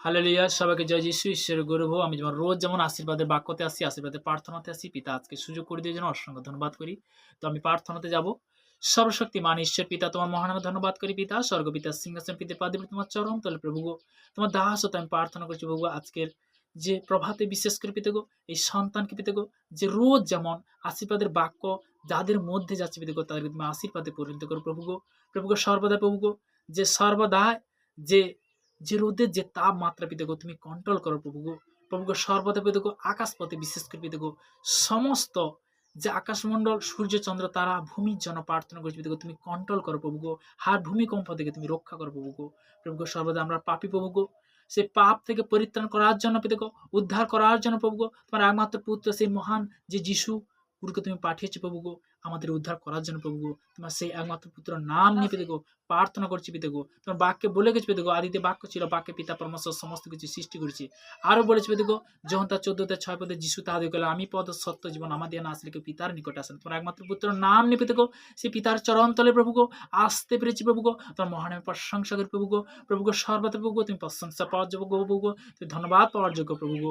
Hallelujah! সবাইকে জয় যিশু। ঈশ্বরের গৌরব হোক। আমি যেমন রোজ যেমন আশীর্বাদের বাক্যতে আসি, আশীর্বাদের প্রার্থনাতে আসি। পিতা আজকে সুযোগ করে দেওয়ার জন্য অসংখ্য ধন্যবাদ করি। তো আমি প্রার্থনাতে যাব। সর্বশক্তিমান ঈশ্বর পিতা, তোমার মহানামে ধন্যবাদ করি পিতা। স্বর্গপিতার সিংহাসন পিতে পাদে তোমার চরণ তলে প্রভু গো। তোমার দাস হতে আমি প্রার্থনা করছি প্রভু আজকের যে প্রভাতে বিশেষ করে পিতে গো, এই সন্তানকে পিতে গো, যে রোজ যেমন আশীর্বাদের বাক্য যাদের মধ্যে যাচ্ছে পিতে গো, তাদেরকে তুমি আশীর্বাদে পরিণত করো প্রভু গো সর্বদা প্রভু গো, যে সর্বদা যে যে রোদের যে তাপমাত্রা পিতেগো তুমি কন্ট্রোল করো প্রভুগো সর্বদা পিতেগো আকাশপথে বিশেষ করে পিতেগো সমস্ত যে আকাশমণ্ডল সূর্য চন্দ্র তারা ভূমির জন্য প্রার্থনা করছি পিতেগো তুমি কন্ট্রোল করো প্রভুগো। হার ভূমিকম্প থেকে তুমি রক্ষা করো প্রভুগো সর্বদা আমরা পাপী প্রভুগো, সেই পাপ থেকে পরিত্রাণ করার জন্য পিতেগো, উদ্ধার করার জন্য প্রভুগো তোমার একমাত্র পুত্র সেই মহান যে যিশু গুরুকে তুমি পাঠিয়েছো প্রভুগো আমাদের উদ্ধার করার জন্য প্রভুগো। তোমার সেই একমাত্র পুত্র নাম নিয়ে পেতে গো প্রার্থনা করছি পিতে গো। তোমার বাক্যে বলে গেছে পেতে গো, আদিতে বাক্য ছিল, বাক্যে পিতা পরমেশ্বর সমস্ত কিছু সৃষ্টি করেছি। আরো বলেছে পেতে গো, যখন তার 14-6 পদে যিশু তাহাদের গেল, আমি পদ সত্য জীবন আমার দিয়ে না আসলে কেউ পিতার নিকট আসেন। তোমার একমাত্র পুত্র নাম নিয়ে পেতে গো, সেই পিতার চরণ তলে প্রভু গো আসতে পেরেছি প্রভু গো। তোমার মহানামে প্রশংসা করি প্রভু গো সর্বদা প্রভু গো তুমি প্রশংসা পাওয়ার যোগ্য প্রভু গো, তুমি ধন্যবাদ পাওয়ার যোগ্য প্রভু গো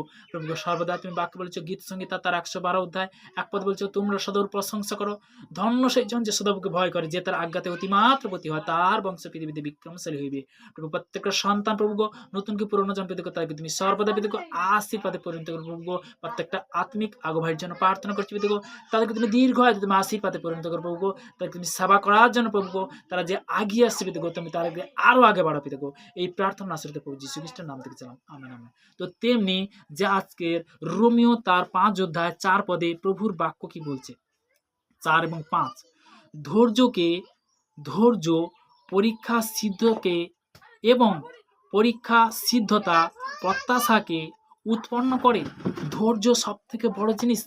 সর্বদা তুমি বাক্য বলেছো গীত সঙ্গীতা তার 112 অধ্যায় 1 পদ বলছো, তোমরা সদর প্রশংসা করো। ধন্য সেই জন যে সদাপ্রভুকে ভয় করে, যে তার আজ্ঞাতে অতিমাত্র প্রতি হয়, তার বংশ পৃথিবীতে বিক্রমশালী হইবে। প্রভু প্রত্যেকটা সন্তান প্রভু গো, নতুন কি পুরনো জন পেতে তাদেরকে তুমি সর্বদা পেতে আশীর্বাদে পরিণত করো প্রভু গো। প্রত্যেকটা আত্মিক আগভাইয়ের জন্য প্রার্থনা করছি পেতে গো, তাদেরকে তুমি দীর্ঘ আয়ু তুমি আশীর্বাদে পরিণত করো প্রভু গো। তাদেরকে তুমি সেবা করার জন্য প্রভু গো, তারা যে আগিয়ে আসছে পেতে গো, তুমি তাদেরকে আরো আগে বাড়া পেতে গো। এই প্রার্থনা আসলে প্রভু যীশু খ্রিস্টের নাম থেকে চালাম, আমেন আমেন। তো তেমনি যে আজকের রোমিও তার 5 অধ্যায় 4 পদে প্রভুর বাক্য কি বলছে, 4 এবং 5, ধৈর্য পরীক্ষা সিদ্ধকে এবং পরীক্ষা সিদ্ধতা প্রত্যাশাকে উৎপন্ন করে। ধৈর্য সব থেকে বড় জিনিস,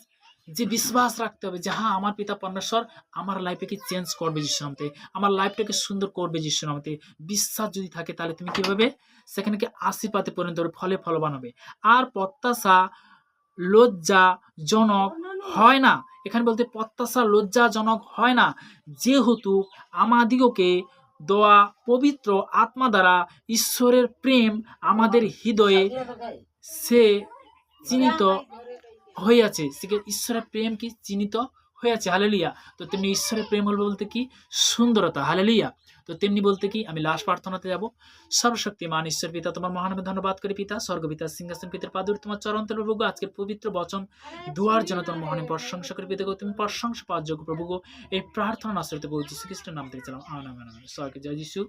যে বিশ্বাস রাখতে হবে যে হ্যাঁ আমার পিতা পরমেশ্বর আমার লাইফটাকে চেঞ্জ করবে যিশুর নামে, আমার লাইফটাকে সুন্দর করবে যিশুর নামে। বিশ্বাস যদি থাকে তাহলে তুমি কি হবে, সেখানে কি আশীর্বাদে পরিণত হবে, ফলে ফলবান হবে। আর প্রত্যাশা লজ্জাজনক হয় না। এখানে বলতে প্রত্যাশা লজ্জাজনক হয় না, যেহেতু আমাদিগকে দেওয়া পবিত্র আত্মা দ্বারা ঈশ্বরের প্রেম আমাদের হৃদয়ে সে চিহ্নিত হইয়াছে। ঈশ্বরের প্রেম কি চিহ্নিত হয়েছে, হালেলুয়া। তো তেমনি ঈশ্বরের প্রেম হল বলতে কি সুন্দরতা, হালেলুয়া। তো তেমনি বলতে কি আমি লাস্ট প্রার্থনাতে যাব। সর্বশক্তিমান ঈশ্বর পিতা তোমার মহানামে ধন্যবাদ করি পিতা, স্বর্গপিতা সিংহাসন পিতার পাদুর তোমার চরণ তলে প্রভু আজকের পবিত্র বচন দুয়ার জন্য তোমার মহানামে প্রশংসা করি পিতা গো, তুমি প্রশংসা পাওয়ার যোগ্য প্রভু গো। এই প্রার্থনা আশ্রয়তে বলছি শ্রীকৃষ্ণের নাম থেকে চালাম, আমেন আমেন আমেন। সবাইকে জয় যিশু।